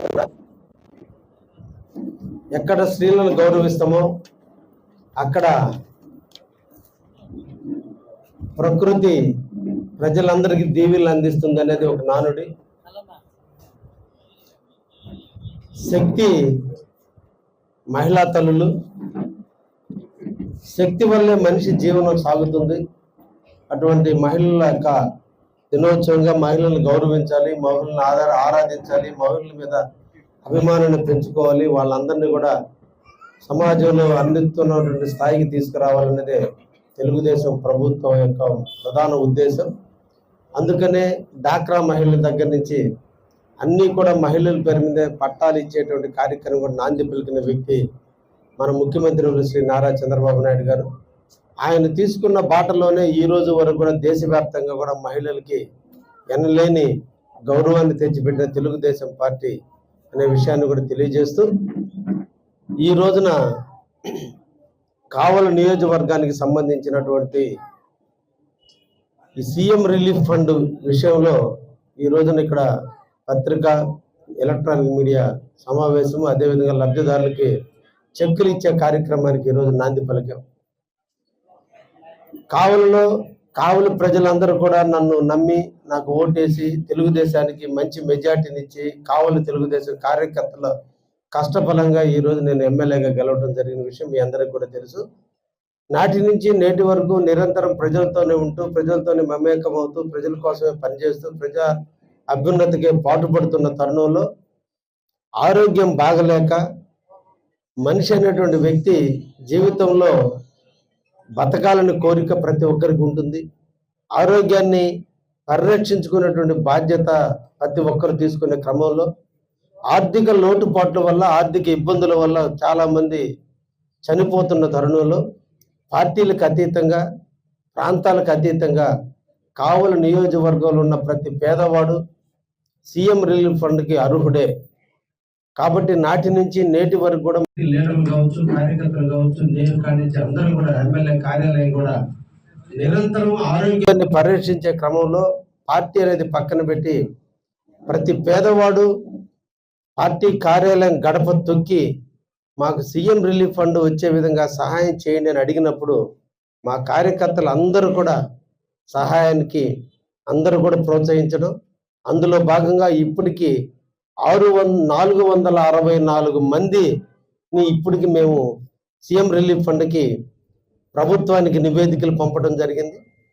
కూడా ఎక్కడ స్త్రీలను గౌరవిస్తామో అక్కడ ప్రకృతి ప్రజలందరికీ దీవెనలు అందిస్తుంది అనేది ఒక నానుడి. శక్తి మహిళా తల్లులు, శక్తి వల్లే మనిషి జీవనం సాగుతుంది. అటువంటి మహిళల యొక్క దినోత్సవంగా మహిళలను గౌరవించాలి, మహిళలను ఆరాధించాలి, మహిళల మీద అభిమానాన్ని పెంచుకోవాలి, వాళ్ళందరినీ కూడా సమాజంలో అందిస్తున్నటువంటి స్థాయికి తీసుకురావాలన్నదే తెలుగుదేశం ప్రభుత్వం యొక్క ప్రధాన ఉద్దేశం. అందుకనే డాక్రా మహిళల దగ్గర నుంచి అన్నీ కూడా మహిళల పేరు మీద పట్టాలు ఇచ్చేటువంటి కార్యక్రమం కూడా నాంది పలికిన వ్యక్తి మన ముఖ్యమంత్రి శ్రీ నారా చంద్రబాబు నాయుడు గారు. ఆయన తీసుకున్న బాటలోనే ఈ రోజు వరకు కూడా దేశవ్యాప్తంగా కూడా మహిళలకి ఎనలేని గౌరవాన్ని తెచ్చిపెట్టిన తెలుగుదేశం పార్టీ అనే విషయాన్ని కూడా తెలియజేస్తూ, ఈ రోజున కావలి నియోజకవర్గానికి సంబంధించినటువంటి ఈ సీఎం రిలీఫ్ ఫండ్ విషయంలో ఈ రోజున ఇక్కడ పత్రికా ఎలక్ట్రానిక్ మీడియా సమావేశము, అదేవిధంగా లబ్ధిదారులకి చెక్కులు ఇచ్చే కార్యక్రమానికి ఈరోజు నాంది పలికాం. కావలి ప్రజలందరూ కూడా నన్ను నమ్మి నాకు ఓటేసి తెలుగుదేశానికి మంచి మెజార్టీనిచ్చి కావలి తెలుగుదేశం కార్యకర్తల కష్టఫలంగా ఈరోజు నేను ఎమ్మెల్యేగా గెలవడం జరిగిన విషయం మీ అందరికీ కూడా తెలుసు. నాటి నుంచి నేటి వరకు నిరంతరం ప్రజలతోనే ఉంటూ, ప్రజలతోనే మమేకం అవుతూ, ప్రజల కోసమే పనిచేస్తూ, ప్రజా అభ్యున్నతికి పాటుపడుతున్న తరుణంలో ఆరోగ్యం బాగలేక మనిషి అనేటువంటి వ్యక్తి జీవితంలో బతకాలని కోరిక ప్రతి ఒక్కరికి ఉంటుంది. ఆరోగ్యాన్ని పరిరక్షించుకునేటువంటి బాధ్యత ప్రతి ఒక్కరు తీసుకునే క్రమంలో ఆర్థిక లోటుపాట్ల వల్ల, ఆర్థిక ఇబ్బందుల వల్ల చాలామంది చనిపోతున్న తరుణంలో పార్టీలకు అతీతంగా, ప్రాంతాలకు అతీతంగా కావలి నియోజకవర్గంలో ఉన్న ప్రతి పేదవాడు సీఎం రిలీఫ్ ఫండ్కి అర్హుడే. కాబట్టి నాటి నుంచి నేటి వరకు కూడా లీడర్లు కావచ్చు, కార్యకర్తలు కావచ్చు, నియోజకవర్గం నుంచి అందరూ కూడా ఎమ్మెల్యే కార్యాలయం కూడా నిరంతరం ఆరోగ్యాన్ని పరిరక్షించే క్రమంలో పార్టీ అనేది పక్కన పెట్టి ప్రతి పేదవాడు పార్టీ కార్యాలయం గడప తొక్కి మాకు సీఎం రిలీఫ్ ఫండ్ వచ్చే విధంగా సహాయం చేయండి అని అడిగినప్పుడు మా కార్యకర్తలు అందరూ కూడా సహాయానికి అందరూ కూడా ప్రోత్సహించడం, అందులో భాగంగా ఇప్పటికీ 464 మందిని ఇప్పటికి మేము సీఎం రిలీఫ్ ఫండ్కి ప్రభుత్వానికి నివేదికలు పంపడం జరిగింది.